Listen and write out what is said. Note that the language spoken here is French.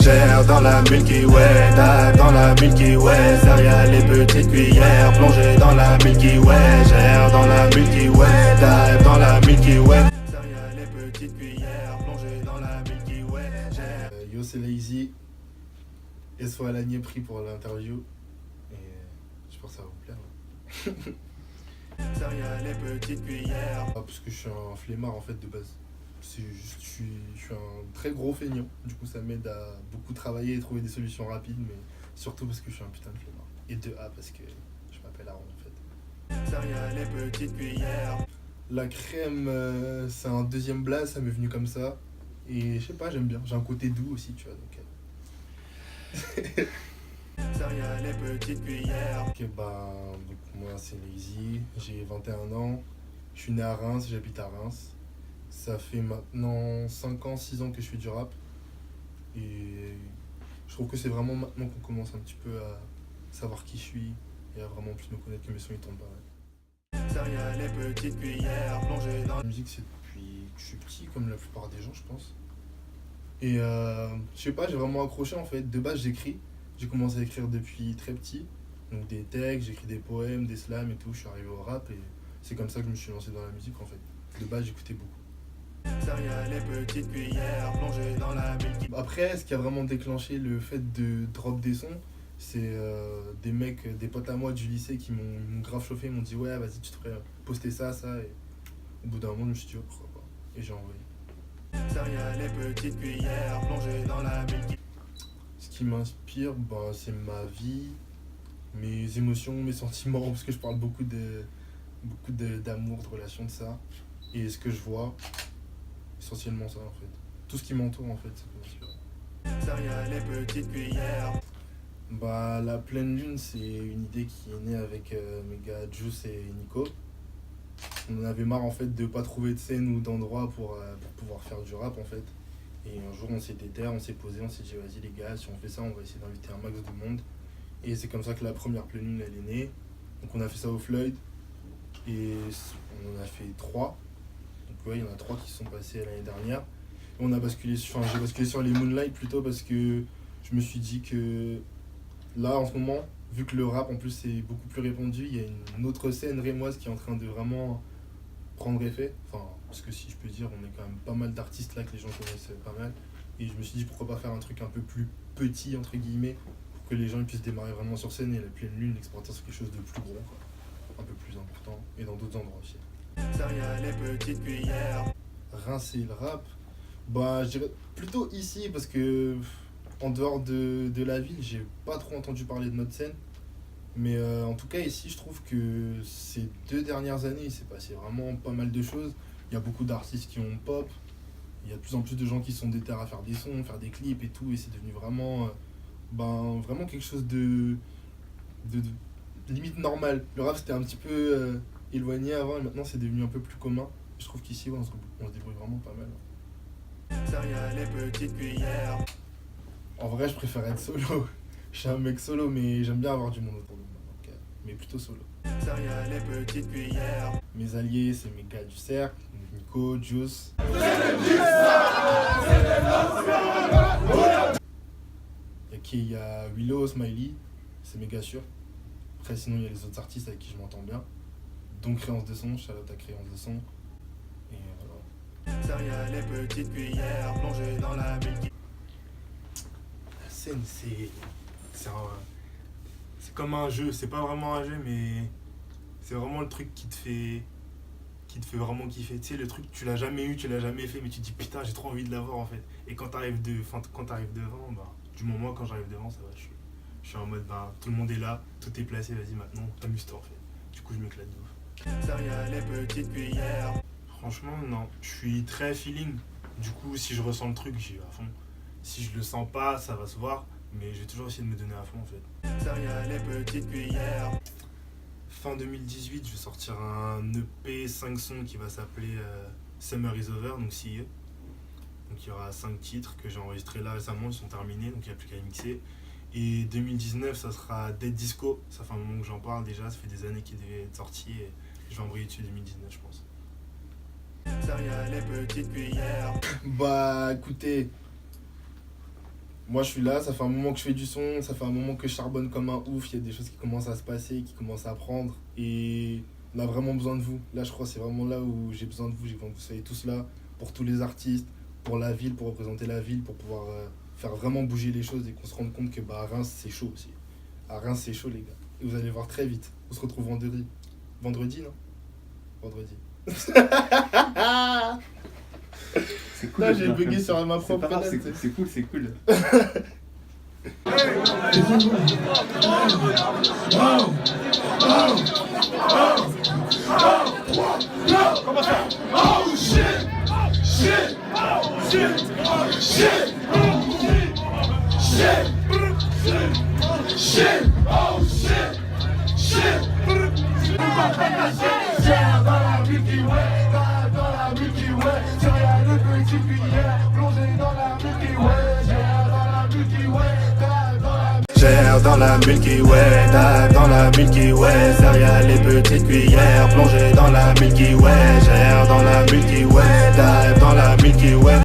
Gère dans la Milky Way, dive dans la Milky Way. Derrière les petites cuillères, plongé dans la Milky Way. Gère dans la Milky Way, dive dans la Milky Way. Derrière les petites cuillères, plongé dans la Milky Way. Yo, c'est Lazy. Et soit Lagné pris pour l'interview. Et je pense que ça va vous plaire. Derrière les petites cuillères. Parce que je suis un flemmard en fait de base. C'est juste, je suis un très gros feignant. Du coup, ça m'aide à beaucoup travailler et trouver des solutions rapides, mais surtout parce que je suis un putain de flemmard. Et de A parce que je m'appelle Aaron en fait. Derrière les petites cuillères. La crème, c'est un deuxième blaze, ça m'est venu comme ça. Et je sais pas, j'aime bien. J'ai un côté doux aussi, tu vois. Donc, Derrière les petites cuillères. Ok, bah, donc moi c'est Lazy, j'ai 21 ans. Je suis né à Reims, j'habite à Reims. Ça fait maintenant 5 ans, 6 ans que je fais du rap. Et je trouve que c'est vraiment maintenant qu'on commence un petit peu à savoir qui je suis et à vraiment plus me connaître, que mes sons ils tombent pas. Derrière les petites cuillères, plongé dans La musique c'est depuis que je suis petit, comme la plupart des gens je pense. Et je sais pas, j'ai vraiment accroché en fait. De base j'écris, j'ai commencé à écrire depuis très petit. Donc des textes, j'écris des poèmes, des slams et tout. Je suis arrivé au rap et c'est comme ça que je me suis lancé dans la musique en fait. De base j'écoutais beaucoup. derrière les petites cuillères, plongé dans la Milky. Après, ce qui a vraiment déclenché le fait de drop des sons, c'est des mecs, des potes à moi du lycée qui m'ont grave chauffé, ils m'ont dit ouais vas-y tu devrais poster ça, ça, et au bout d'un moment je me suis dit oh, pourquoi pas, et j'ai envoyé. Derrière les petites cuillères, plongé dans la Milky. Ce qui m'inspire, bah, c'est ma vie, mes émotions, mes sentiments, parce que je parle beaucoup d'amour, de relations, de ça, et ce que je vois, essentiellement ça en fait. Tout ce qui m'entoure en fait, ça peut m'inspirer. Derrière les petites cuillères. Bah, la pleine lune, c'est une idée qui est née avec mes gars Juice et Nico. On en avait marre en fait de pas trouver de scène ou d'endroit pour pouvoir faire du rap en fait. Et un jour on s'est déterré, on s'est posé, on s'est dit vas-y les gars, si on fait ça, on va essayer d'inviter un max de monde. Et c'est comme ça que la première pleine lune elle est née. Donc on a fait ça au Floyd et on en a fait 3. Donc ouais, il y en a 3 qui sont passés l'année dernière. Et on a basculé sur, j'ai basculé sur les Moonlight plutôt parce que je me suis dit que là, en ce moment, vu que le rap en plus est beaucoup plus répandu, il y a une autre scène rémoise qui est en train de vraiment prendre effet. Enfin, parce que si je peux dire, on est quand même pas mal d'artistes là que les gens connaissent pas mal. Et je me suis dit pourquoi pas faire un truc un peu plus petit, entre guillemets, pour que les gens puissent démarrer vraiment sur scène et la pleine lune, l'exporter sur quelque chose de plus gros, quoi. Un peu plus important, et dans d'autres endroits aussi. Derrière les petites cuillères. Rincer le rap, bah je dirais plutôt ici parce que en dehors de la ville, j'ai pas trop entendu parler de notre scène. Mais en tout cas, ici, je trouve que ces 2 dernières années, il s'est passé vraiment pas mal de choses. Il y a beaucoup d'artistes qui ont pop. Il y a de plus en plus de gens qui sont déter à faire des sons, faire des clips et tout. Et c'est devenu vraiment, vraiment quelque chose de limite normal. Le rap, c'était un petit peu éloigné avant et maintenant, c'est devenu un peu plus commun. Je trouve qu'ici, ouais, on se débrouille vraiment pas mal. Derrière les petites cuillères. En vrai, je préfère être solo. Je suis un mec solo, mais j'aime bien avoir du monde autour de moi. Donc, mais plutôt solo. Derrière les petites cuillères. Mes alliés, c'est mes gars du cercle, Nico, Juice. Il y a Willow, Smiley, c'est méga sûr. Après, sinon, il y a les autres artistes avec qui je m'entends bien. Donc, Créance de son, shout-out à Créance de son. Et voilà. Derrière les petites cuillères, plongé dans la Milky. La scène, c'est comme un jeu. C'est pas vraiment un jeu, mais c'est vraiment le truc qui te fait vraiment kiffer. Tu sais, le truc, tu l'as jamais eu, tu l'as jamais fait, mais tu te dis putain, j'ai trop envie de l'avoir en fait. Et quand t'arrives devant, bah, du moment quand j'arrive devant, ça va, je suis en mode, bah, tout le monde est là, tout est placé, vas-y maintenant, amuse-toi en fait. Du coup, je m'éclate de ouf. Derrière les petites cuillères. Franchement, non, je suis très feeling. Du coup, si je ressens le truc, j'y vais à fond. Si je le sens pas, ça va se voir, mais je vais toujours essayer de me donner à fond en fait. Derrière les petites cuillères. Fin 2018, je vais sortir un EP 5 sons qui va s'appeler Summer is Over, donc See You. Donc il y aura 5 titres que j'ai enregistrés là récemment, ils sont terminés, donc il n'y a plus qu'à les mixer. Et 2019, ça sera Dead Disco, ça fait un moment que j'en parle déjà, ça fait des années qu'il devait être sorti et je vais embrayer dessus 2019 je pense. Derrière les petites cuillères. Bah écoutez, Moi, je suis là, ça fait un moment que je fais du son, ça fait un moment que je charbonne comme un ouf. Il y a des choses qui commencent à se passer, qui commencent à prendre. Et on a vraiment besoin de vous. Là, je crois que c'est vraiment là où j'ai besoin de vous. J'ai besoin que vous soyez tous là pour tous les artistes, pour la ville, pour représenter la ville, pour pouvoir faire vraiment bouger les choses et qu'on se rende compte que à Reims, c'est chaud aussi. À Reims, c'est chaud, les gars. Et vous allez voir très vite. On se retrouve vendredi. Vendredi, non? Vendredi. C'est cool. Là, j'ai bugué sur ma propre fenêtre. fenêtre. C'est cool, c'est cool. Comment ça? Oh shit! Shit! Shit! Shit! Shit! Shit! Oh shit! Shit! Gère dans la Milky Way, dans la Milky Way, céréales de petites cuillères, plongé dans la Milky Way, gère dans la Milky Way, gère dans la Milky Way, dans la Milky Way, céréales et petites cuillères, plongé dans la Milky Way, gère dans la Milky Way, dans la Milky Way.